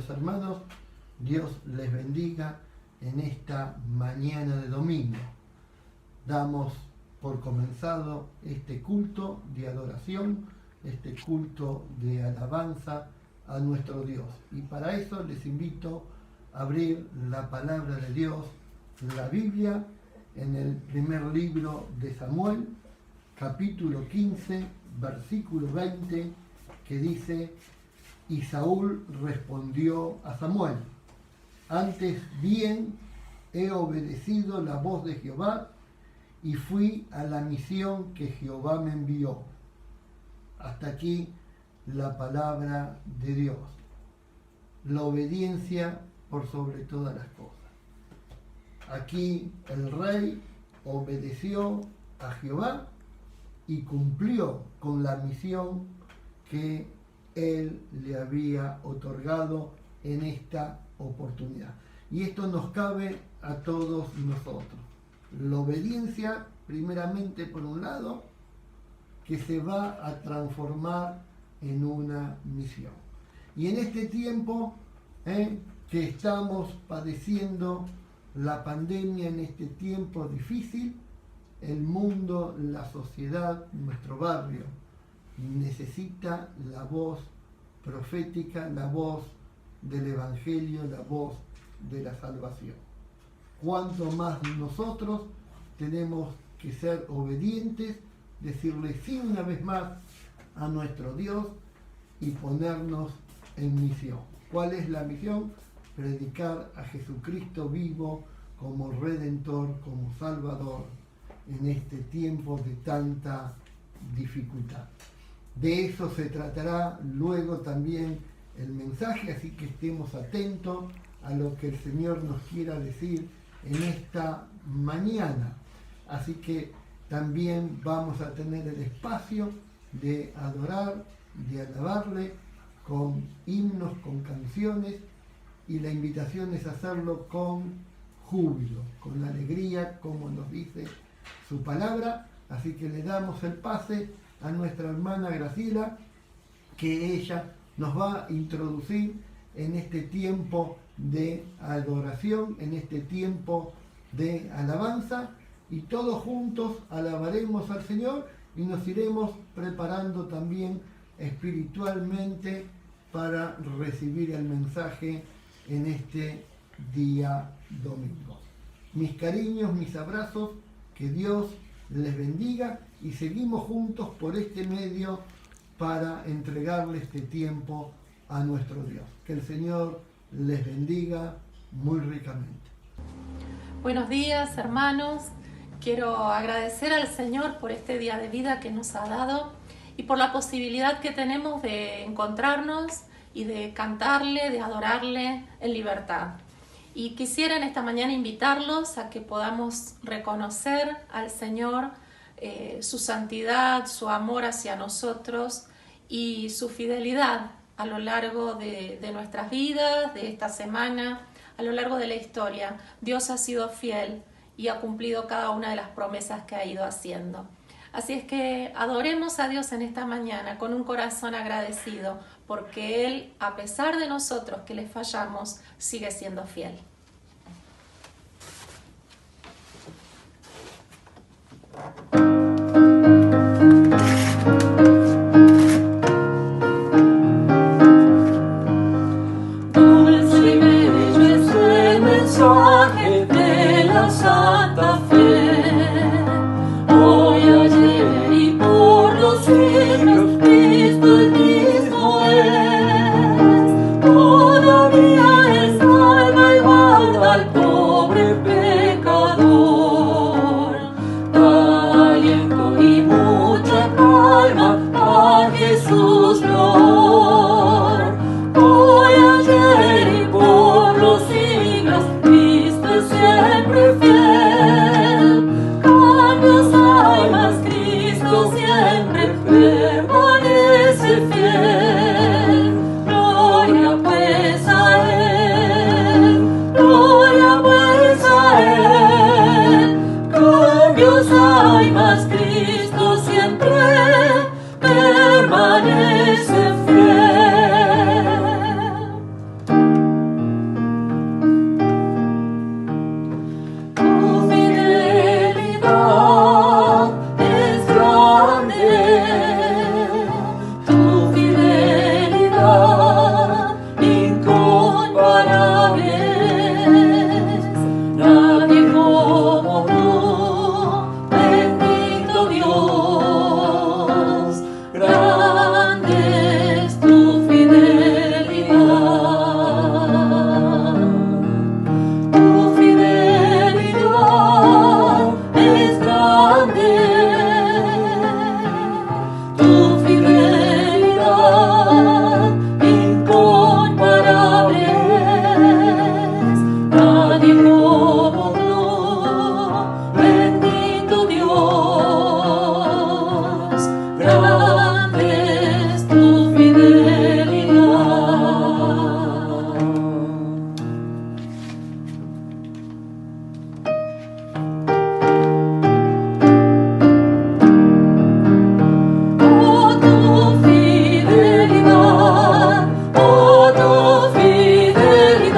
queridos hermanos, Dios les bendiga en esta mañana de domingo. Damos por comenzado este culto de adoración, este culto de alabanza a nuestro Dios. Y para eso les invito a abrir la palabra de Dios, la Biblia, en el primer libro de Samuel, capítulo 15, versículo 20, que dice: y Saúl respondió a Samuel: antes bien he obedecido la voz de Jehová y fui a la misión que Jehová me envió. Hasta aquí la palabra de Dios. La obediencia por sobre todas las cosas. Aquí el rey obedeció a Jehová y cumplió con la misión que él le había otorgado en esta oportunidad. Y esto nos cabe a todos nosotros. La obediencia, primeramente por un lado, que se va a transformar en una misión. Y en este tiempo que estamos padeciendo la pandemia, en este tiempo difícil, el mundo, la sociedad, nuestro barrio, necesita la voz profética, la voz del Evangelio, la voz de la salvación. Cuanto más nosotros tenemos que ser obedientes, decirle sí una vez más a nuestro Dios y ponernos en misión. ¿Cuál es la misión? Predicar a Jesucristo vivo como Redentor, como Salvador en este tiempo de tanta dificultad. De eso se tratará luego también el mensaje, así que estemos atentos a lo que el Señor nos quiera decir en esta mañana. Así que también vamos a tener el espacio de adorar, de alabarle con himnos, con canciones, y la invitación es hacerlo con júbilo, con alegría, como nos dice su palabra. Así que le damos el pase a nuestra hermana Graciela, que ella nos va a introducir en este tiempo de adoración, en este tiempo de alabanza, y todos juntos alabaremos al Señor y nos iremos preparando también espiritualmente para recibir el mensaje en este día domingo. Mis cariños, mis abrazos, que Dios les bendiga, y seguimos juntos por este medio para entregarle este tiempo a nuestro Dios. Que el Señor les bendiga muy ricamente. Buenos días, hermanos. Quiero agradecer al Señor por este día de vida que nos ha dado y por la posibilidad que tenemos de encontrarnos y de cantarle, de adorarle en libertad. Y quisiera en esta mañana invitarlos a que podamos reconocer al Señor, su santidad, su amor hacia nosotros y su fidelidad a lo largo de nuestras vidas, de esta semana, a lo largo de la historia. Dios ha sido fiel y ha cumplido cada una de las promesas que ha ido haciendo. Así es que adoremos a Dios en esta mañana con un corazón agradecido, porque Él, a pesar de nosotros que le fallamos, sigue siendo fiel. Dulce y bello es el mensaje de la Santa Fe. Hoy, ayer y por los siglos, Cristo el mismo es. Todavía Él salva y guarda al pobre pecador. Tal y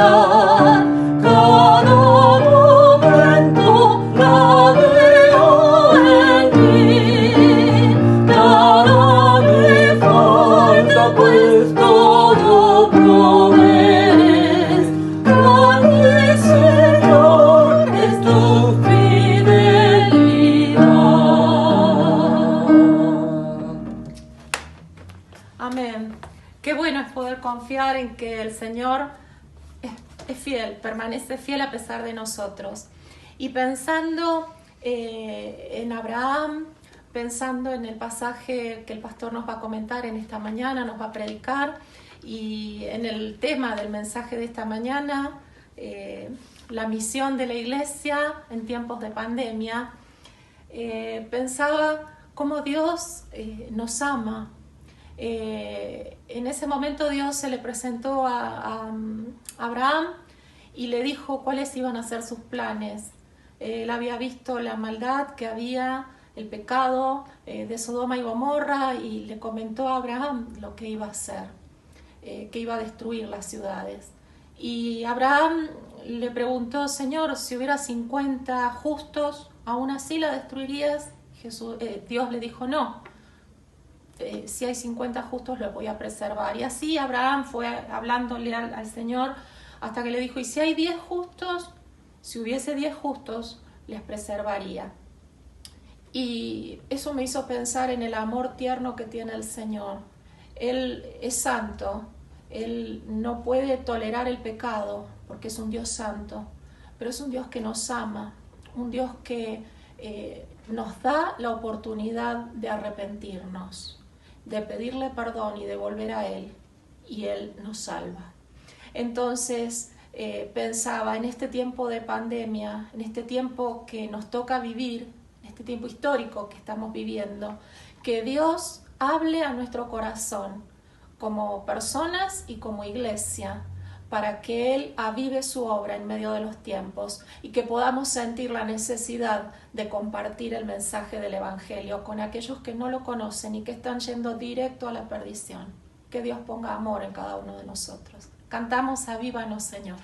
felicidad. Cada momento la veo en ti. Nada me falta, pues todo provees. Grande, Señor, es tu fidelidad. Amén. Qué bueno es poder confiar en que el Señor es fiel, permanece fiel a pesar de nosotros. Y pensando en Abraham, pensando en el pasaje que el pastor nos va a comentar en esta mañana, nos va a predicar, y en el tema del mensaje de esta mañana, la misión de la iglesia en tiempos de pandemia, pensaba cómo Dios nos ama. En ese momento Dios se le presentó a Abraham y le dijo cuáles iban a ser sus planes. Él había visto la maldad que había, el pecado de Sodoma y Gomorra, y le comentó a Abraham lo que iba a hacer, que iba a destruir las ciudades. Y Abraham le preguntó: Señor, si hubiera 50 justos, ¿aún así la destruirías? Dios le dijo: no. Si hay 50 justos, los voy a preservar. Y así Abraham fue hablándole al Señor hasta que le dijo: y si hay 10 justos, si hubiese 10 justos, les preservaría. Y eso me hizo pensar en el amor tierno que tiene el Señor. Él es santo, Él no puede tolerar el pecado porque es un Dios santo, pero es un Dios que nos ama, un Dios que nos da la oportunidad de arrepentirnos, de pedirle perdón y de volver a Él, y Él nos salva. Entonces pensaba en este tiempo de pandemia, en este tiempo que nos toca vivir, en este tiempo histórico que estamos viviendo, que Dios hable a nuestro corazón como personas y como iglesia, para que Él avive su obra en medio de los tiempos y que podamos sentir la necesidad de compartir el mensaje del Evangelio con aquellos que no lo conocen y que están yendo directo a la perdición. Que Dios ponga amor en cada uno de nosotros. Cantamos Avívanos, Señor.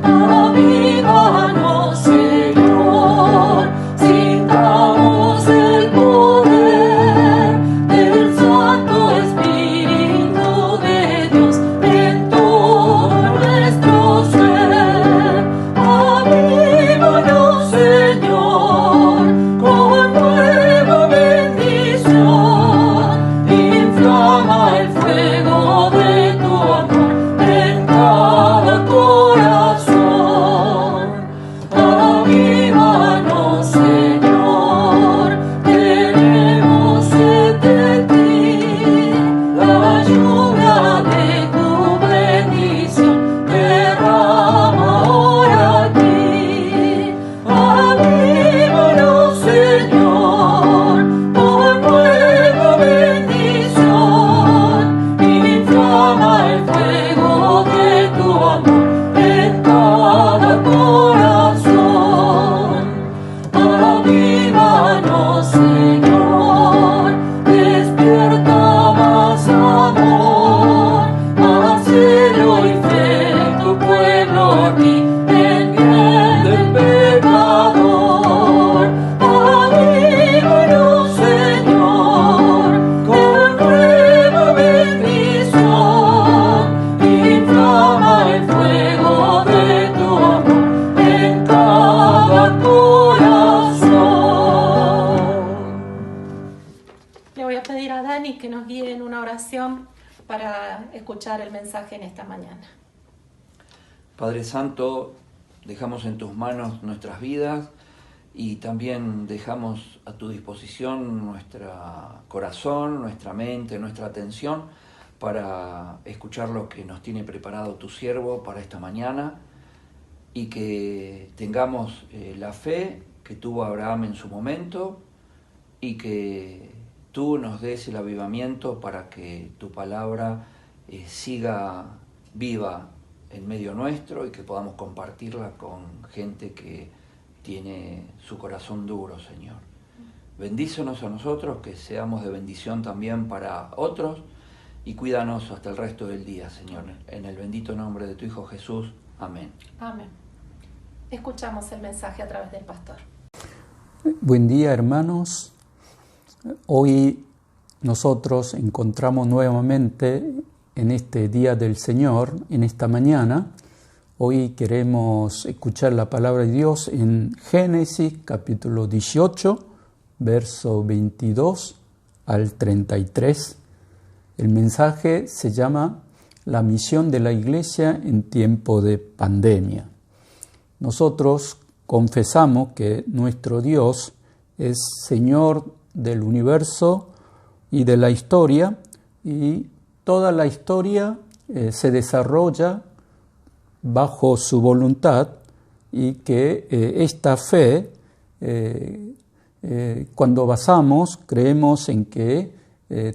Avívanos, Señor, sintamos el poder del Santo Espíritu de Dios en todo nuestro ser. Avívanos, Señor, con nueva bendición. Inflama el fuego de tu amor en cada corazón. Avívanos, Señor, tenemos sed de ti. La lluvia de tu bendición derrama ahora aquí. Avívanos, Señor, con nueva bendición. Inflama el fuego de tu amor en cada corazón. Avívanos, Señor, despierta más amor, más celo y fe en tu pueblo aquí, en bien del pecador. Avívanos, Señor, con nueva bendición. Inflama el fuego de tu amor en cada corazón. Le voy a pedir a Dani que nos guíe en una oración para escuchar el mensaje en esta mañana. Padre Santo, dejamos en tus manos nuestras vidas y también dejamos a tu disposición nuestro corazón, nuestra mente, nuestra atención para escuchar lo que nos tiene preparado tu siervo para esta mañana, y que tengamos la fe que tuvo Abraham en su momento, y que tú nos des el avivamiento para que tu palabra siga viva en medio nuestro y que podamos compartirla con gente que tiene su corazón duro, Señor. Bendícenos a nosotros, que seamos de bendición también para otros, y cuídanos hasta el resto del día, Señor. En el bendito nombre de tu Hijo Jesús. Amén. Amén. Escuchamos el mensaje a través del pastor. Buen día, hermanos. Hoy nosotros encontramos nuevamente en este Día del Señor, en esta mañana. Hoy queremos escuchar la palabra de Dios en Génesis capítulo 18, verso 22 al 33. El mensaje se llama La misión de la Iglesia en tiempo de pandemia. Nosotros confesamos que nuestro Dios es Señor del universo y de la historia, y toda la historia se desarrolla bajo su voluntad, y que esta fe, cuando basamos, creemos en que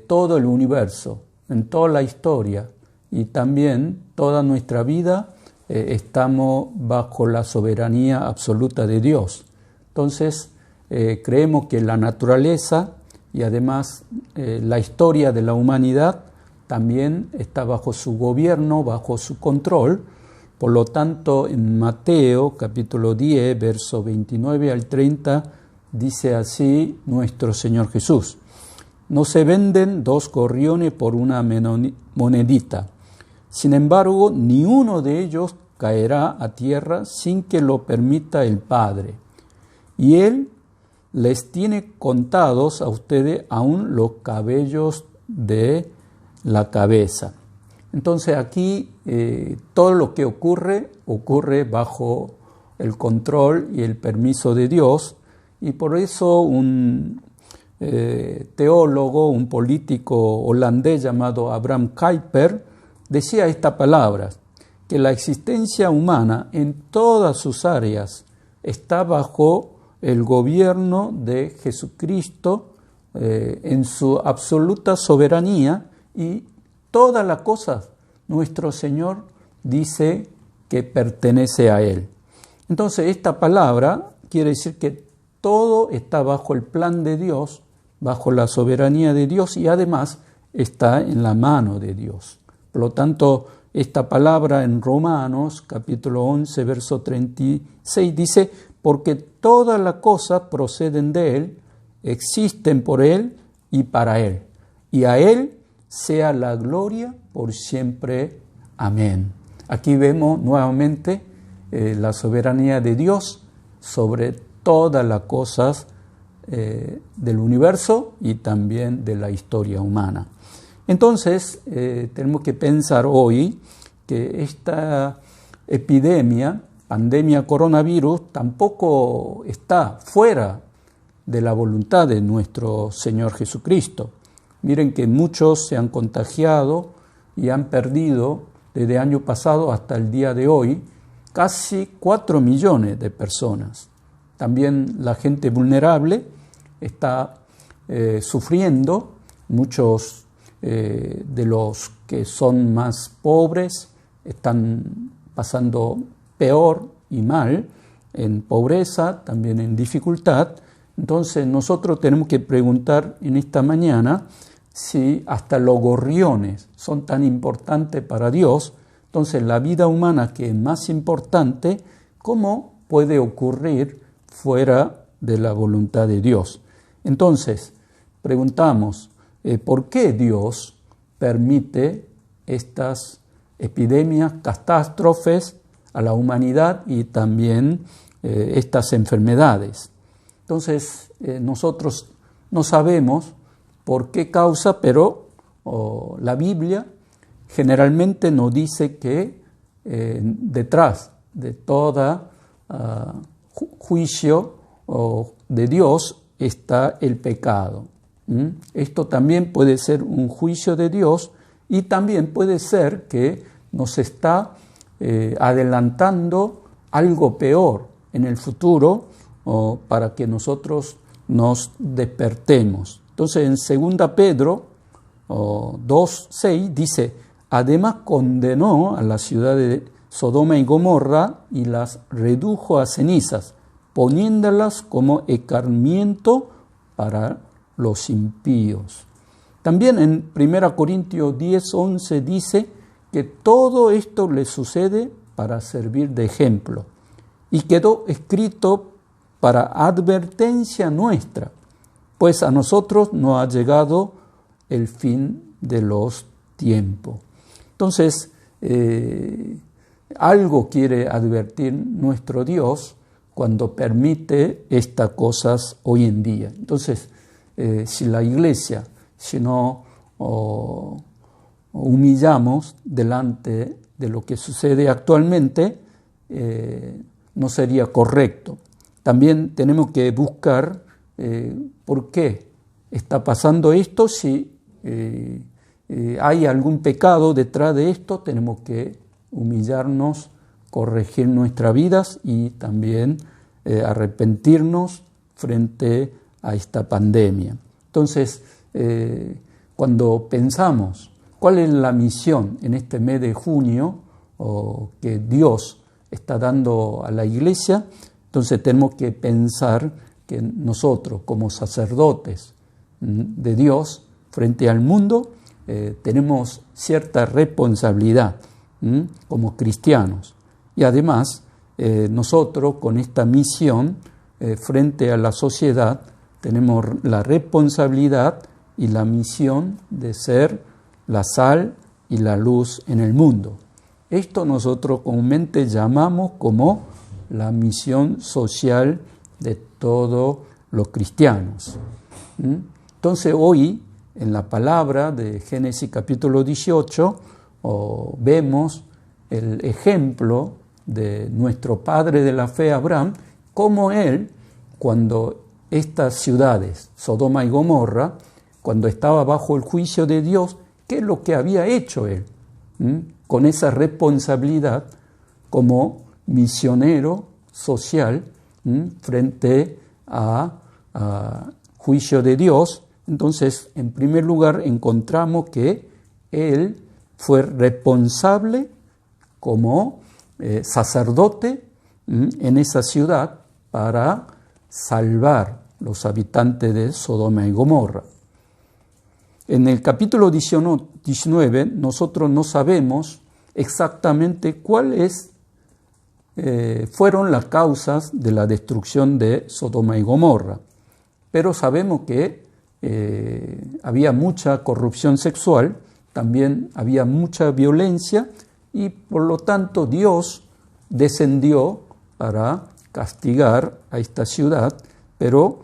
todo el universo, en toda la historia y también toda nuestra vida, estamos bajo la soberanía absoluta de Dios. Entonces, creemos que la naturaleza y además la historia de la humanidad también está bajo su gobierno, bajo su control. Por lo tanto, en Mateo capítulo 10, verso 29 al 30, dice así nuestro Señor Jesús: no se venden 2 gorriones por una monedita. Sin embargo, ni uno de ellos caerá a tierra sin que lo permita el Padre. Y Él les tiene contados a ustedes aún los cabellos de la cabeza. Entonces aquí todo lo que ocurre bajo el control y el permiso de Dios, y por eso un teólogo, un político holandés llamado Abraham Kuyper decía estas palabras: que la existencia humana en todas sus áreas está bajo el gobierno de Jesucristo en su absoluta soberanía, y todas las cosas nuestro Señor dice que pertenece a Él. Entonces esta palabra quiere decir que todo está bajo el plan de Dios, bajo la soberanía de Dios, y además está en la mano de Dios. Por lo tanto, esta palabra en Romanos capítulo 11, verso 36 dice: porque todas las cosas proceden de Él, existen por Él y para Él, y a Él sea la gloria por siempre. Amén. Aquí vemos nuevamente la soberanía de Dios sobre todas las cosas del universo y también de la historia humana. Entonces, tenemos que pensar hoy que esta epidemia, pandemia coronavirus, tampoco está fuera de la voluntad de nuestro Señor Jesucristo. Miren que muchos se han contagiado y han perdido desde el año pasado hasta el día de hoy casi 4 millones de personas. También la gente vulnerable está sufriendo. Muchos de los que son más pobres están pasando peor y mal, en pobreza, también en dificultad. Entonces nosotros tenemos que preguntar en esta mañana si hasta los gorriones son tan importantes para Dios. Entonces la vida humana, que es más importante, ¿cómo puede ocurrir fuera de la voluntad de Dios? Entonces preguntamos, ¿por qué Dios permite estas epidemias, catástrofes a la humanidad y también estas enfermedades? Entonces nosotros no sabemos por qué causa, pero la Biblia generalmente nos dice que detrás de todo juicio de Dios está el pecado. Esto también puede ser un juicio de Dios, y también puede ser que nos está adelantando algo peor en el futuro, para que nosotros nos despertemos. Entonces en 2 Pedro 2:6 dice: además condenó a la ciudad de Sodoma y Gomorra y las redujo a cenizas, poniéndolas como escarmiento para los impíos. También en 1 Corintios 10:11 dice que todo esto le sucede para servir de ejemplo y quedó escrito para advertencia nuestra, pues a nosotros no ha llegado el fin de los tiempos. Entonces, algo quiere advertir nuestro Dios cuando permite estas cosas hoy en día. Entonces, si la iglesia, si no humillamos delante de lo que sucede actualmente, no sería correcto. También tenemos que buscar por qué está pasando esto. Si hay algún pecado detrás de esto, tenemos que humillarnos, corregir nuestras vidas y también arrepentirnos frente a esta pandemia. Entonces, cuando pensamos cuál es la misión en este mes de junio que Dios está dando a la iglesia, entonces tenemos que pensar que nosotros como sacerdotes de Dios frente al mundo tenemos cierta responsabilidad como cristianos. Y además nosotros con esta misión frente a la sociedad tenemos la responsabilidad y la misión de ser la sal y la luz en el mundo. Esto nosotros comúnmente llamamos como la misión social de todos los cristianos. Entonces hoy, en la palabra de Génesis capítulo 18, vemos el ejemplo de nuestro padre de la fe, Abraham, cómo él, cuando estas ciudades, Sodoma y Gomorra, cuando estaba bajo el juicio de Dios, ¿qué es lo que había hecho él? Con esa responsabilidad como misionero social frente a juicio de Dios. Entonces, en primer lugar, encontramos que él fue responsable como sacerdote en esa ciudad para salvar los habitantes de Sodoma y Gomorra. En el capítulo 19 nosotros no sabemos exactamente cuáles fueron las causas de la destrucción de Sodoma y Gomorra, pero sabemos que había mucha corrupción sexual, también había mucha violencia y por lo tanto Dios descendió para castigar a esta ciudad, pero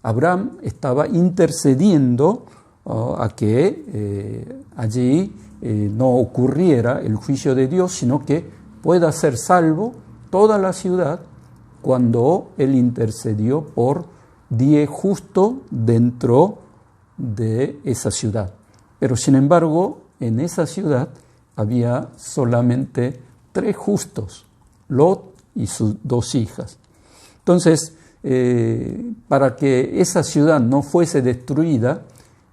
Abraham estaba intercediendo a que allí no ocurriera el juicio de Dios, sino que pueda ser salvo toda la ciudad cuando él intercedió por 10 justos dentro de esa ciudad. Pero sin embargo, en esa ciudad había solamente 3 justos, Lot y sus 2 hijas. Entonces, para que esa ciudad no fuese destruida,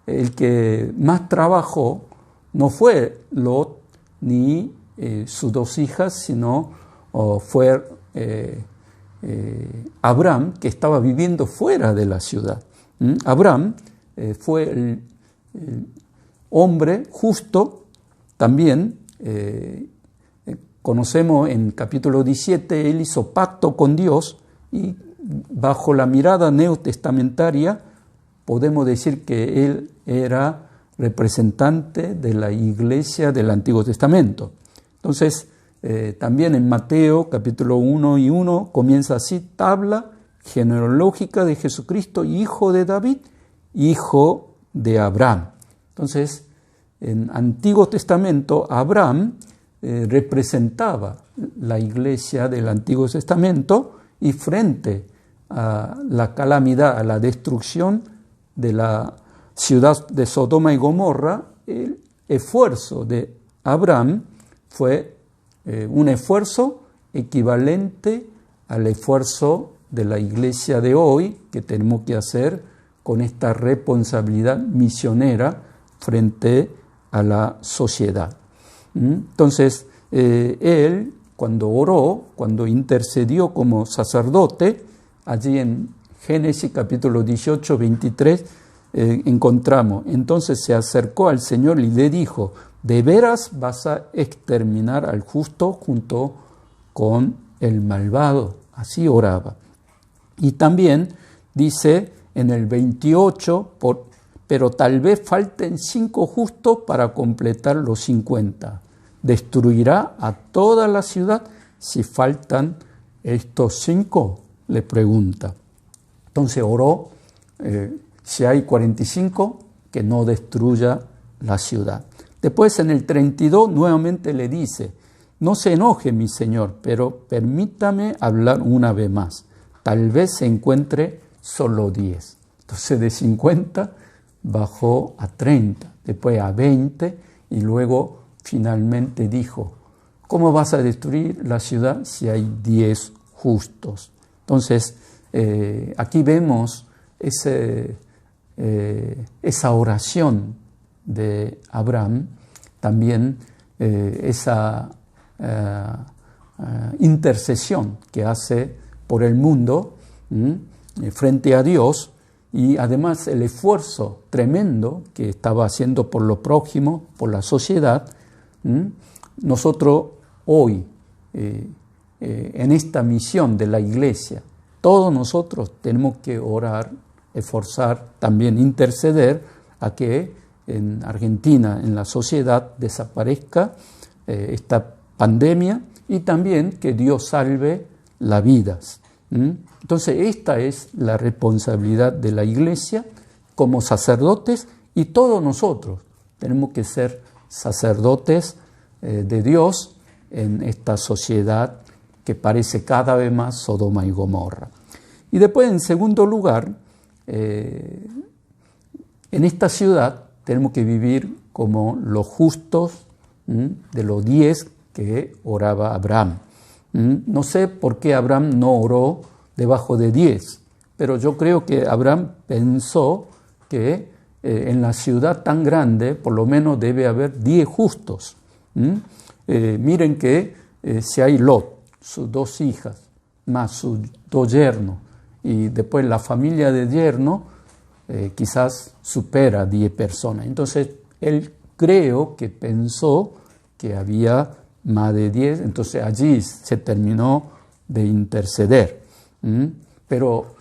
el que más trabajó no fue Lot ni sus 2 hijas, sino fue Abraham, que estaba viviendo fuera de la ciudad. Abraham fue el hombre justo. También conocemos en capítulo 17, él hizo pacto con Dios y bajo la mirada neotestamentaria podemos decir que él era representante de la iglesia del Antiguo Testamento. Entonces, también en Mateo capítulo 1:1 comienza así: tabla genealógica de Jesucristo, hijo de David, hijo de Abraham. Entonces, en Antiguo Testamento, Abraham representaba la iglesia del Antiguo Testamento y frente a la calamidad, a la destrucción de la ciudad de Sodoma y Gomorra, el esfuerzo de Abraham fue un esfuerzo equivalente al esfuerzo de la iglesia de hoy que tenemos que hacer con esta responsabilidad misionera frente a la sociedad. Entonces, él cuando oró, cuando intercedió como sacerdote, allí en Génesis capítulo 18, 23, encontramos, entonces se acercó al Señor y le dijo, ¿de veras vas a exterminar al justo junto con el malvado? Así oraba. Y también dice en el 28, pero tal vez falten 5 justos para completar los 50. ¿Destruirá a toda la ciudad si faltan estos 5? Le pregunta. Entonces oró, si hay 45, que no destruya la ciudad. Después en el 32 nuevamente le dice, no se enoje mi Señor, pero permítame hablar una vez más. Tal vez se encuentre solo 10. Entonces de 50 bajó a 30, después a 20 y luego finalmente dijo, ¿cómo vas a destruir la ciudad si hay 10 justos? Entonces aquí vemos esa oración de Abraham, también esa intercesión que hace por el mundo frente a Dios, y además el esfuerzo tremendo que estaba haciendo por lo prójimo, por la sociedad. Nosotros hoy, en esta misión de la Iglesia, todos nosotros tenemos que orar, esforzar, también interceder a que en Argentina, en la sociedad, desaparezca esta pandemia y también que Dios salve las vidas. Entonces esta es la responsabilidad de la Iglesia como sacerdotes, y todos nosotros tenemos que ser sacerdotes de Dios en esta sociedad que parece cada vez más Sodoma y Gomorra. Y después, en segundo lugar, en esta ciudad tenemos que vivir como los justos de los 10 que oraba Abraham. No sé por qué Abraham no oró debajo de 10, pero yo creo que Abraham pensó que en la ciudad tan grande por lo menos debe haber 10 justos. Miren que si hay Lot, sus 2 hijas, más sus 2 yernos, y después la familia de yerno quizás supera 10 personas. Entonces él creo que pensó que había más de 10, entonces allí se terminó de interceder. Pero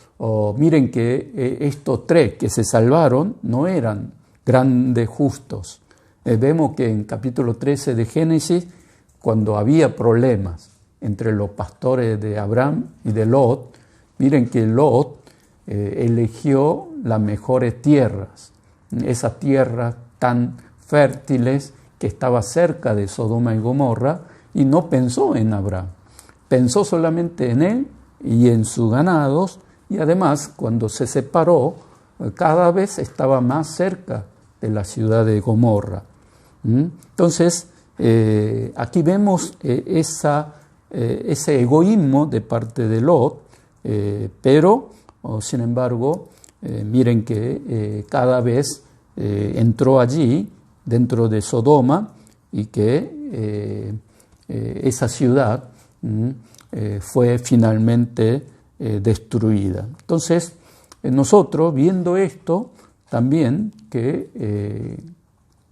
miren que estos 3 que se salvaron no eran grandes justos. Vemos que en capítulo 13 de Génesis, cuando había problemas entre los pastores de Abraham y de Lot, miren que Lot eligió las mejores tierras, esas tierras tan fértiles que estaba cerca de Sodoma y Gomorra, y no pensó en Abraham, pensó solamente en él y en sus ganados, y además cuando se separó cada vez estaba más cerca de la ciudad de Gomorra. Entonces aquí vemos ese egoísmo de parte de Lot, pero sin embargo miren que cada vez entró allí dentro de Sodoma, y que esa ciudad fue finalmente destruida. Entonces nosotros, viendo esto, también que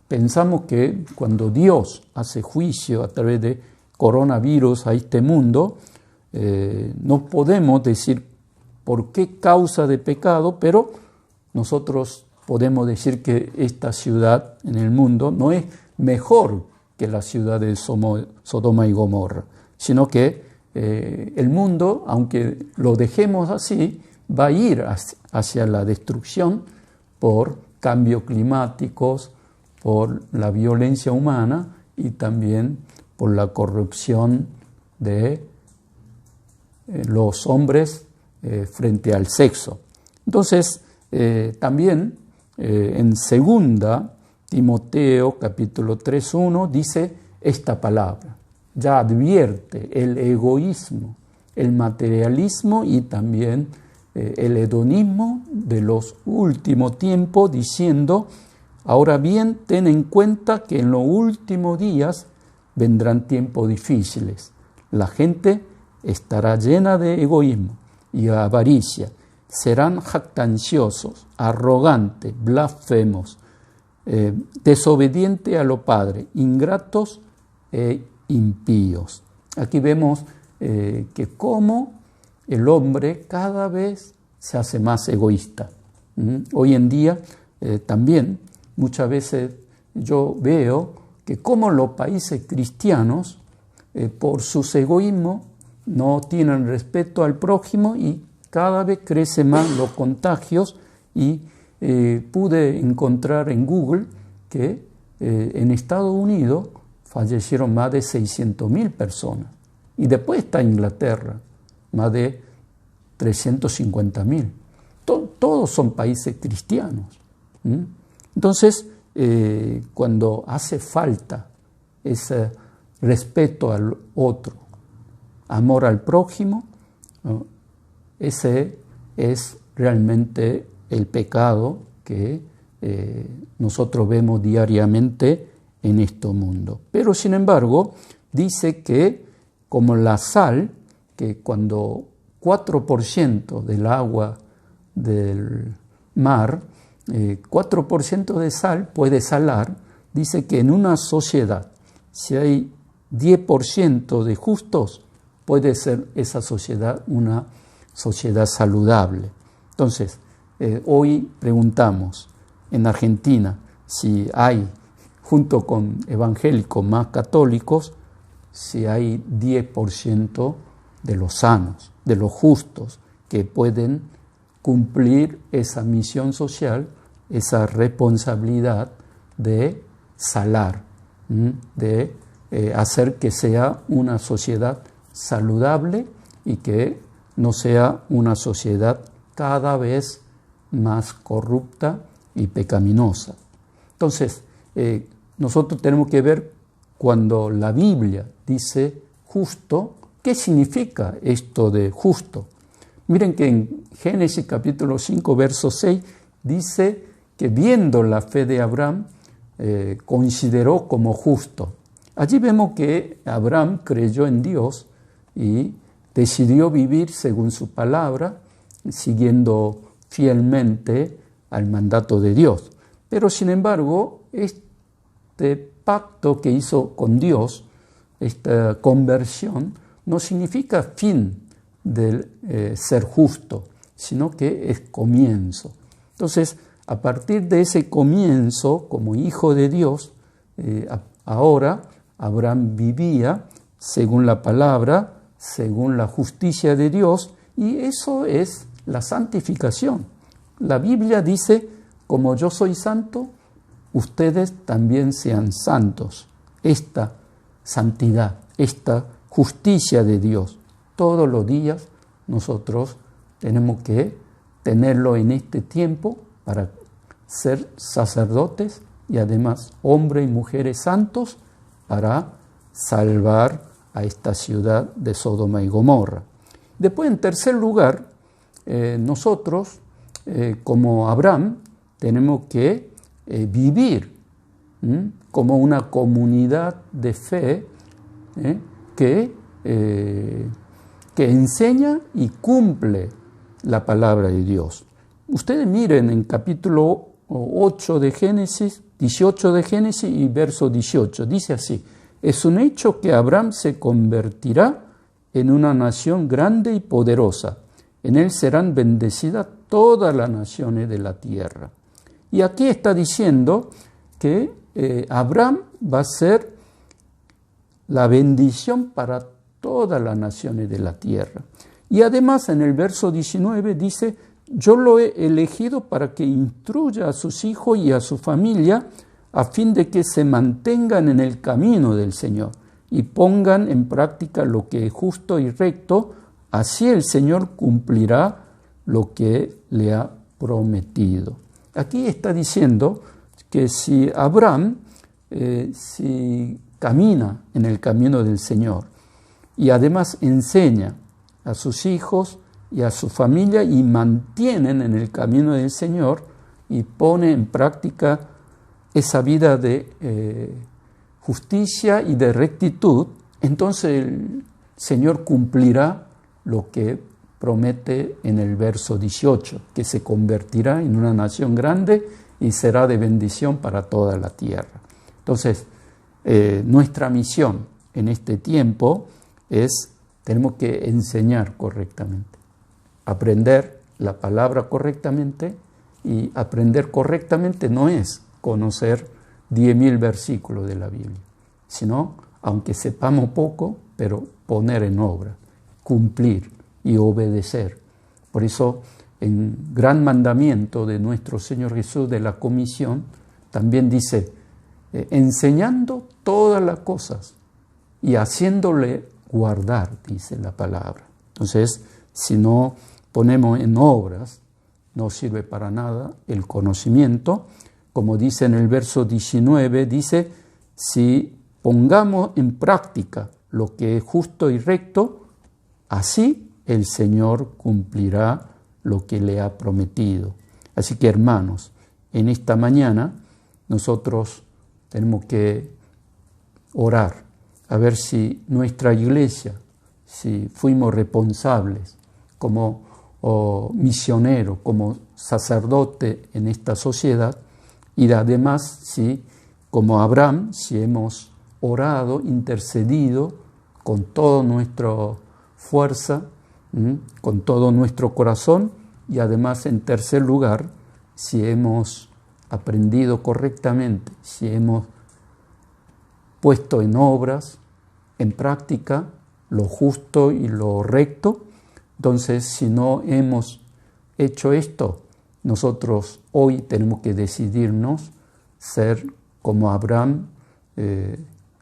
pensamos que cuando Dios hace juicio a través de coronavirus a este mundo, no podemos decir por qué causa de pecado, pero nosotros podemos decir que esta ciudad en el mundo no es mejor que la ciudad de Sodoma y Gomorra, sino que el mundo, aunque lo dejemos así, va a ir hacia la destrucción por cambios climáticos, por la violencia humana y también por la corrupción de los hombres frente al sexo. Entonces, también en 2 Timoteo capítulo 3:1 dice esta palabra, ya advierte el egoísmo, el materialismo y también el hedonismo de los últimos tiempos, diciendo, ahora bien, ten en cuenta que en los últimos días vendrán tiempos difíciles. la gente estará llena de egoísmo y avaricia. Serán jactanciosos, arrogantes, blasfemos, desobedientes a los padres, ingratos e impíos. Aquí vemos que cómo el hombre cada vez se hace más egoísta. Hoy en día también muchas veces yo veo que como los países cristianos, por sus egoísmos, no tienen respeto al prójimo y cada vez crecen más los contagios y pude encontrar en Google que en Estados Unidos fallecieron más de 600.000 personas. Y después está Inglaterra, más de 350.000. Todos son países cristianos. Entonces, cuando hace falta ese respeto al otro, amor al prójimo, ese es realmente el pecado que nosotros vemos diariamente en este mundo. Pero sin embargo, dice que como la sal, que cuando 4% del agua del mar, 4% de sal puede salar, dice que en una sociedad, si hay 10% de justos, puede ser esa sociedad una sociedad saludable. Entonces, hoy preguntamos en Argentina si hay, junto con evangélicos más católicos, si hay 10% de los sanos, de los justos, que pueden cumplir esa misión social, esa responsabilidad de salar, de hacer que sea una sociedad saludable y que no sea una sociedad cada vez más corrupta y pecaminosa. Entonces, nosotros tenemos que ver cuando la Biblia dice justo, ¿qué significa esto de justo? Miren que en Génesis capítulo 5, verso 6, dice que viendo la fe de Abraham, consideró como justo. Allí vemos que Abraham creyó en Dios y decidió vivir según su palabra, siguiendo fielmente al mandato de Dios. Pero sin embargo, este pacto que hizo con Dios, esta conversión, no significa fin del ser justo, sino que es comienzo. Entonces, a partir de ese comienzo, como hijo de Dios, ahora Abraham vivía según la palabra, según la justicia de Dios, y eso es la santificación. La Biblia dice, como yo soy santo, ustedes también sean santos. Esta santidad, esta justicia de Dios, todos los días nosotros tenemos que tenerlo en este tiempo para ser sacerdotes y además hombres y mujeres santos para salvar a esta ciudad de Sodoma y Gomorra. Después, en tercer lugar, nosotros, como Abraham, tenemos que vivir como una comunidad de fe que enseña y cumple la palabra de Dios. Ustedes miren en capítulo 8 de Génesis, 18 de Génesis y verso 18, dice así: es un hecho que Abraham se convertirá en una nación grande y poderosa. En él serán bendecidas todas las naciones de la tierra. Y aquí está diciendo que Abraham va a ser la bendición para todas las naciones de la tierra. Y además en el verso 19 dice: yo lo he elegido para que instruya a sus hijos y a su familia a fin de que se mantengan en el camino del Señor y pongan en práctica lo que es justo y recto, así el Señor cumplirá lo que le ha prometido. Aquí está diciendo que si Abraham si camina en el camino del Señor y además enseña a sus hijos y a su familia y mantienen en el camino del Señor y pone en práctica esa vida de justicia y de rectitud, entonces Señor cumplirá lo que promete en el verso 18, que se convertirá en una nación grande y será de bendición para toda la tierra. Entonces, nuestra misión en este tiempo es, tenemos que enseñar correctamente, aprender la palabra correctamente, y aprender correctamente no es conocer 10.000 versículos de la Biblia, sino, aunque sepamos poco, pero poner en obra, cumplir y obedecer. Por eso, en gran mandamiento de nuestro Señor Jesús de la comisión, también dice, enseñando todas las cosas y haciéndole guardar, dice la palabra. Entonces, si no ponemos en obras, no sirve para nada el conocimiento. Como dice en el verso 19, dice, si pongamos en práctica lo que es justo y recto, así el Señor cumplirá lo que le ha prometido. Así que, hermanos, en esta mañana nosotros tenemos que orar, a ver si nuestra iglesia, si fuimos responsables como misioneros, como sacerdote en esta sociedad, y además, si como Abraham, si hemos orado, intercedido con toda nuestra fuerza, con todo nuestro corazón, y además, en tercer lugar, si hemos aprendido correctamente, si hemos puesto en obras, en práctica, lo justo y lo recto. Entonces, si no hemos hecho esto, nosotros hoy tenemos que decidirnos ser como Abraham,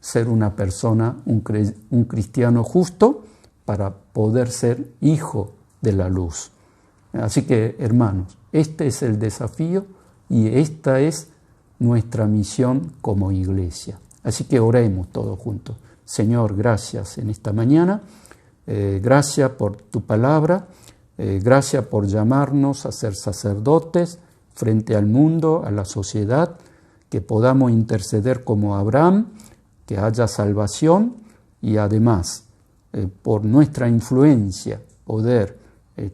ser una persona, un cristiano justo, para poder ser hijo de la luz. Así que, hermanos, este es el desafío y esta es nuestra misión como iglesia. Así que oremos todos juntos. Señor, gracias en esta mañana. Gracias por tu palabra. Gracias por llamarnos a ser sacerdotes frente al mundo, a la sociedad, que podamos interceder como Abraham, que haya salvación y además, por nuestra influencia, poder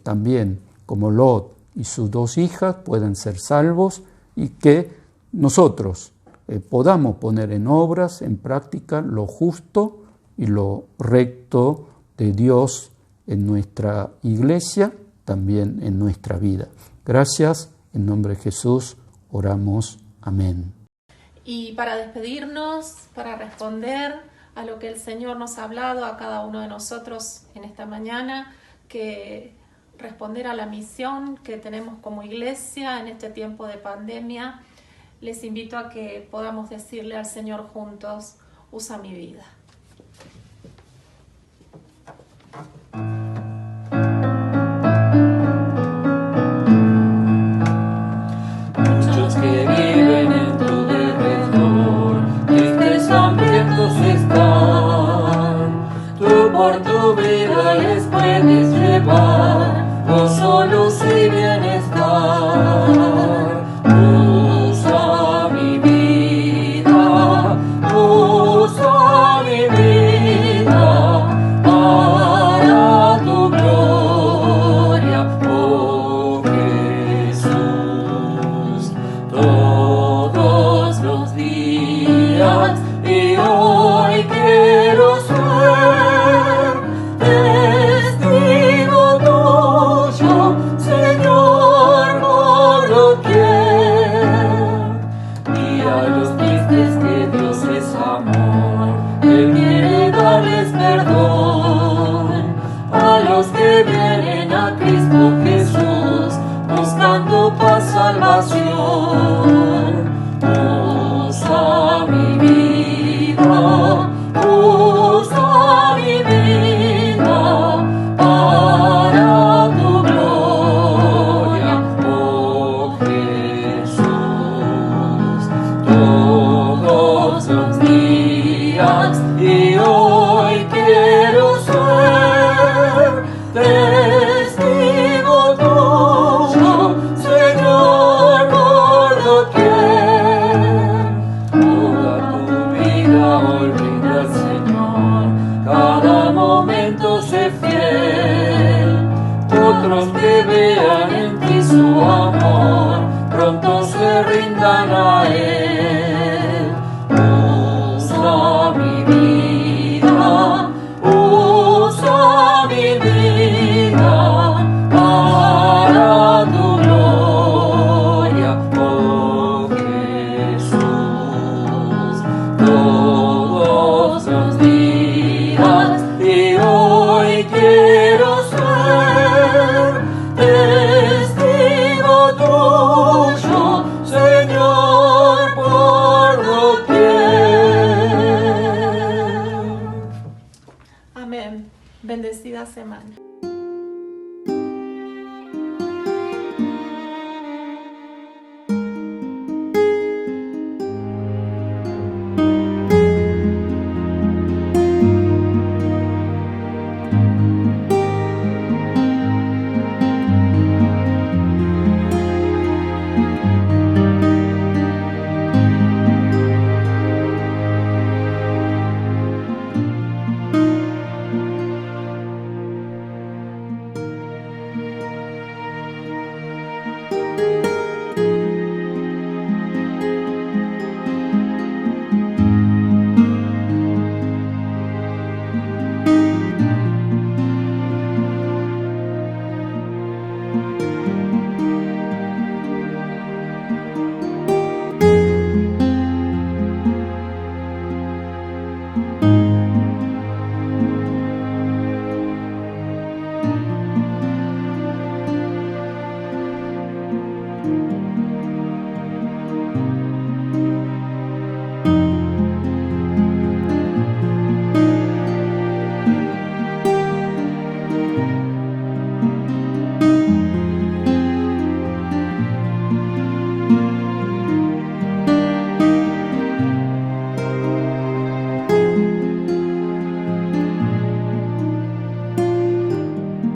también, como Lot y sus 2 hijas, puedan ser salvos y que nosotros podamos poner en obras, en práctica, lo justo y lo recto de Dios en nuestra iglesia, también en nuestra vida. Gracias, en nombre de Jesús oramos. Amén. Y para despedirnos, para responder a lo que el Señor nos ha hablado a cada uno de nosotros en esta mañana, que responder a la misión que tenemos como iglesia en este tiempo de pandemia, les invito a que podamos decirle al Señor juntos, usa mi vida. Muchos que viven en tu derredor, tristes, hambrientos están. Tú por tu vida les puedes llevar gozo, luz y bienestar. Usa mi vida para tu gloria, oh Jesús, todos los días, y hoy quiero ser testigo tuyo, Señor, por doquier. Y a los tristes que Dios es amor, Él quiere darles perdón. A los que vienen a Cristo Jesús, buscando paz, salvación. Usa mi vida, usa mi vida para tu gloria, oh Jesús, todos los días, y hoy quiero ser testigo tuyo, Señor, por doquier. que vean en ti su amor, pronto se rindan a Él. Usa mi vida, usa mi vida para tu gloria, oh Jesús, todos los días, y hoy quiero ser testigo tuyo, Señor, por doquier. Amén. Bendecida semana.